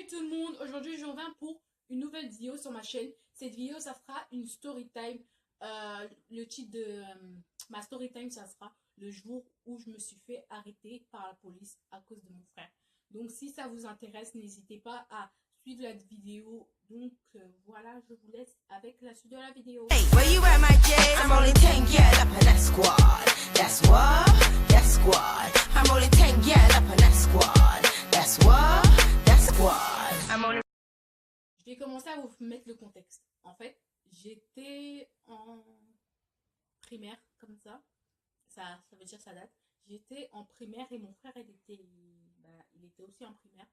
Salut tout le monde, aujourd'hui je reviens pour une nouvelle vidéo sur ma chaîne. Cette vidéo ça sera une story time. Le titre de ma story time ça sera le jour où je me suis fait arrêter par la police à cause de mon frère. Donc si ça vous intéresse, n'hésitez pas à suivre la vidéo. Donc voilà, je vous laisse avec la suite de la vidéo. Hey, where you at, my J? I'm only 10 gal up in that squad. That's what, that's squad. I'm only 10 gal up in that squad. That's what, that's squad. I'm only... Je vais commencer à vous mettre le contexte. En fait, j'étais en primaire, comme ça veut dire ça date. J'étais en primaire et mon frère, il était aussi en primaire.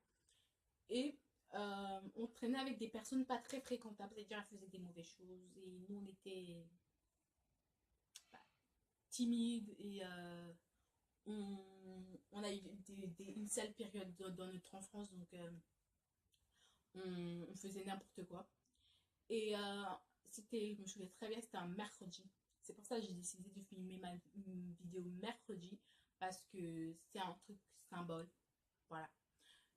Et on traînait avec des personnes pas très fréquentables, c'est-à-dire elles faisaient des mauvaises choses et nous on était timides et on a eu une sale période dans notre enfance, donc on faisait n'importe quoi. Et je me souviens très bien, c'était un mercredi. C'est pour ça que j'ai décidé de filmer une vidéo mercredi, parce que c'est un truc symbole. Voilà.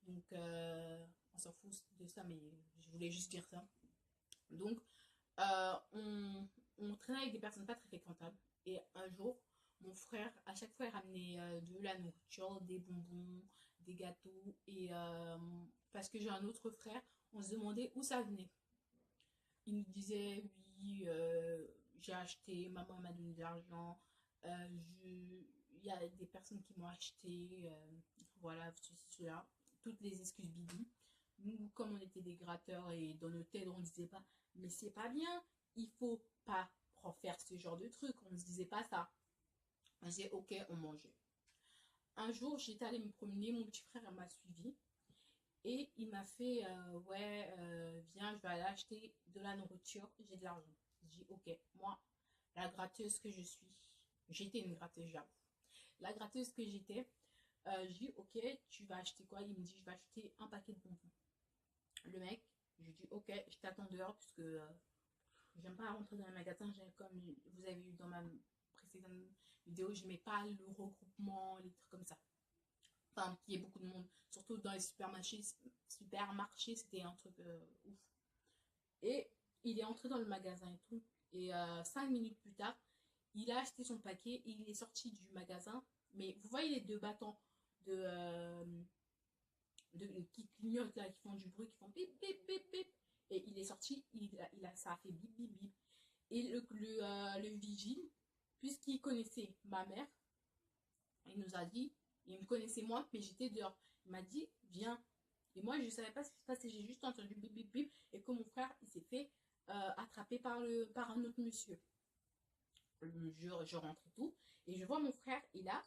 Donc, on s'en fout de ça, mais je voulais juste dire ça. Donc, on traînait avec des personnes pas très fréquentables. Et un jour, mon frère, à chaque fois, il ramenait de la nourriture, des bonbons, des gâteaux. Et parce que j'ai un autre frère, on se demandait où ça venait. Il nous disait, oui, j'ai acheté, maman m'a donné de l'argent, il y a des personnes qui m'ont acheté, voilà, cela, toutes les excuses bidons. Nous, comme on était des gratteurs et dans nos têtes, on ne disait pas, mais c'est pas bien, il faut pas faire ce genre de truc, on ne se disait pas ça. On disait, ok, on mangeait. Un jour, j'étais allée me promener, mon petit frère m'a suivi. Et il m'a fait, viens, je vais aller acheter de la nourriture, j'ai de l'argent. J'ai dit, ok, moi, la gratteuse que je suis, j'étais une gratteuse, j'avoue. La gratteuse que j'étais, j'ai dit, ok, tu vas acheter quoi? Il me dit, je vais acheter un paquet de bonbons. Le mec, je lui dis, ok, je t'attends dehors, parce que j'aime pas rentrer dans les magasins, comme vous avez vu dans ma précédente vidéo, je n'aimais pas le regroupement, les trucs comme ça. Enfin, qu'il y ait beaucoup de monde, surtout dans les supermarchés, c'était un truc ouf. Et il est entré dans le magasin et tout, et 5 minutes plus tard, il a acheté son paquet, et il est sorti du magasin, mais vous voyez les deux bâtons qui clignotent là, qui font du bruit, qui font bip bip bip bip, et il est sorti, ça a fait bip bip bip, et le vigile, puisqu'il connaissait ma mère, il nous a dit, il me connaissait moi, mais j'étais dehors. Il m'a dit, viens. Et moi, je ne savais pas ce qui se passait. J'ai juste entendu bip bip bip. Et que mon frère, il s'est fait attraper par un autre monsieur. Je rentre et tout. Et je vois mon frère, il a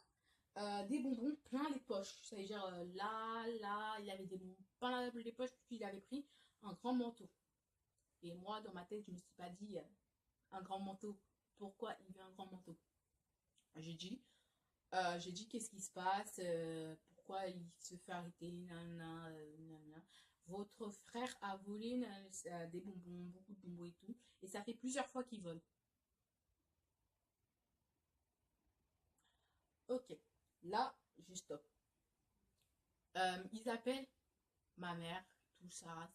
des bonbons plein les poches. C'est-à-dire là, il avait des bonbons plein les poches, puis il avait pris un grand manteau. Et moi, dans ma tête, je ne me suis pas dit, un grand manteau. Pourquoi il veut un grand manteau? J'ai dit, qu'est-ce qui se passe, pourquoi il se fait arrêter, nanana, nanana. Votre frère a volé des bonbons, beaucoup de bonbons et tout, et ça fait plusieurs fois qu'il vole. Ok, là, je stoppe. Ils appellent ma mère, tout ça,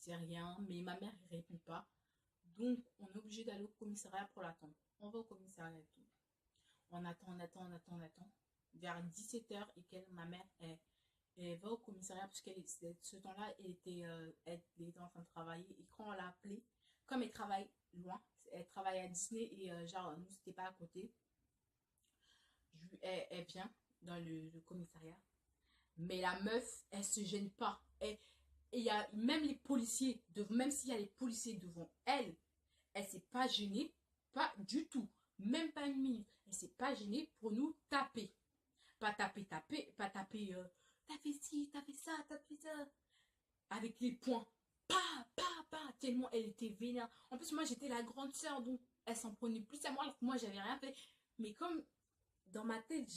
c'est rien, mais ma mère ne répond pas. Donc, on est obligé d'aller au commissariat pour l'attendre. On va au commissariat et tout. On attend. Vers 17h et ma mère elle va au commissariat, parce que ce temps-là, elle était en train de travailler. Et quand on l'a appelée, comme elle travaille loin, elle travaille à Disney et nous, c'était pas à côté, elle vient dans le commissariat. Mais la meuf, elle se gêne pas. Et il y a même les policiers, même s'il y a les policiers devant elle, elle s'est pas gênée, pas du tout. Même pas une minute. Elle s'est pas gênée pour nous taper. Pas taper, t'as fait ci, t'as fait ça, t'as fait ça. Avec les poings. Tellement elle était vénère. En plus, moi, j'étais la grande sœur, donc elle s'en prenait plus à moi, alors que moi, j'avais rien fait. Mais comme dans ma tête,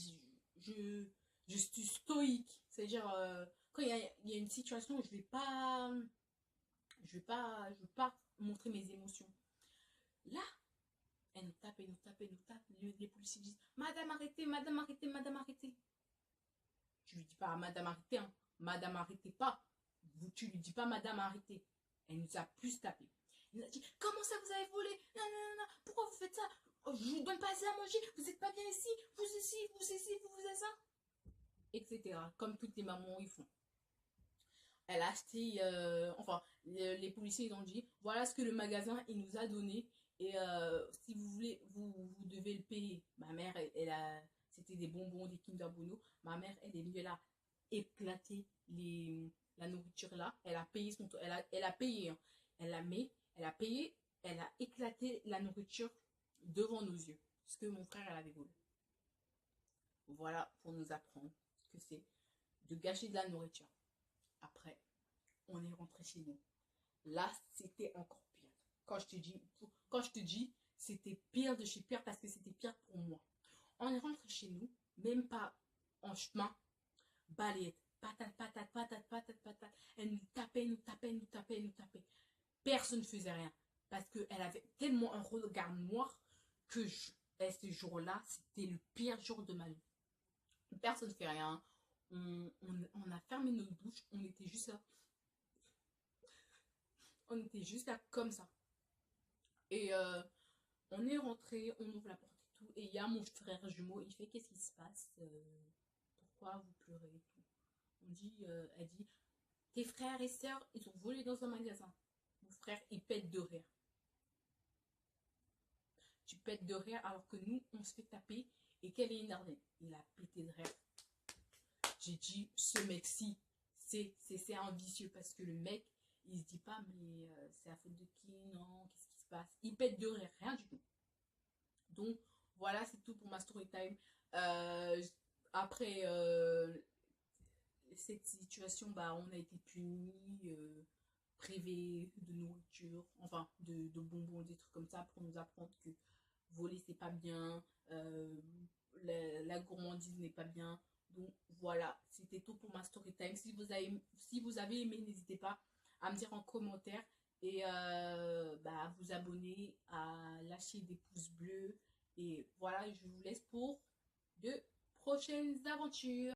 je suis stoïque. C'est-à-dire, quand il y a une situation où je vais pas montrer mes émotions. Là, elle nous tape. Les policiers disent, madame, arrêtez, madame, arrêtez, madame, arrêtez. Je lui dis pas, madame, arrêtez, hein. Madame, arrêtez pas. tu lui dis pas, madame, arrêtez. Elle nous a plus tapé. Elle nous a dit, comment ça vous avez volé? Non, non, non, non, pourquoi vous faites ça? Oh, je vous donne pas assez à manger, vous n'êtes pas bien ici, vous ici, vous ici, vous faisiez ça, etc. Comme toutes les mamans ils font. Elle a acheté, enfin, les policiers ils ont dit, voilà ce que le magasin il nous a donné et si vous voulez, vous devez le payer. Ma mère, c'était des bonbons, des Kinder Bueno. Ma mère, elle est venue, elle a éclaté la nourriture là. Elle a payé elle a payé, hein. Elle a payé, elle a éclaté la nourriture devant nos yeux. Ce que mon frère, elle avait volé. Voilà pour nous apprendre que c'est de gâcher de la nourriture. Après, on est rentré chez nous. Là, c'était encore pire. Quand je te dis, c'était pire de chez pire parce que c'était pire pour moi. On est rentré chez nous, même pas en chemin, balayette, patate, patate, patate, patate, patate. Elle nous tapait, nous tapait, nous tapait, nous tapait. Personne ne faisait rien parce qu'elle avait tellement un regard noir que ce jour-là, c'était le pire jour de ma vie. Personne ne fait rien. On a fermé notre bouche. On était juste là. On était juste là comme ça. Et on est rentré, on ouvre la porte et tout. Et il y a mon frère jumeau. Il fait, qu'est-ce qui se passe? Pourquoi vous pleurez et tout? Elle dit, tes frères et sœurs, ils ont volé dans un magasin. Mon frère, il pète de rire. Tu pètes de rire alors que nous, on se fait taper et qu'elle est énervée. Il a pété de rire. J'ai dit, ce mec-ci, c'est un vicieux parce que le mec, il se dit pas, mais c'est la faute de qui? Non, qu'est-ce qui se passe? Il pète de rire, rien du tout. Donc, voilà, c'est tout pour ma story time. Après cette situation, bah, on a été punis, privés de nourriture, enfin, de bonbons, des trucs comme ça, pour nous apprendre que voler, c'est pas bien, la gourmandise n'est pas bien. Donc voilà, c'était tout pour ma story time. Si vous avez aimé, n'hésitez pas à me dire en commentaire et à vous abonner, à lâcher des pouces bleus. Et voilà, je vous laisse pour de prochaines aventures.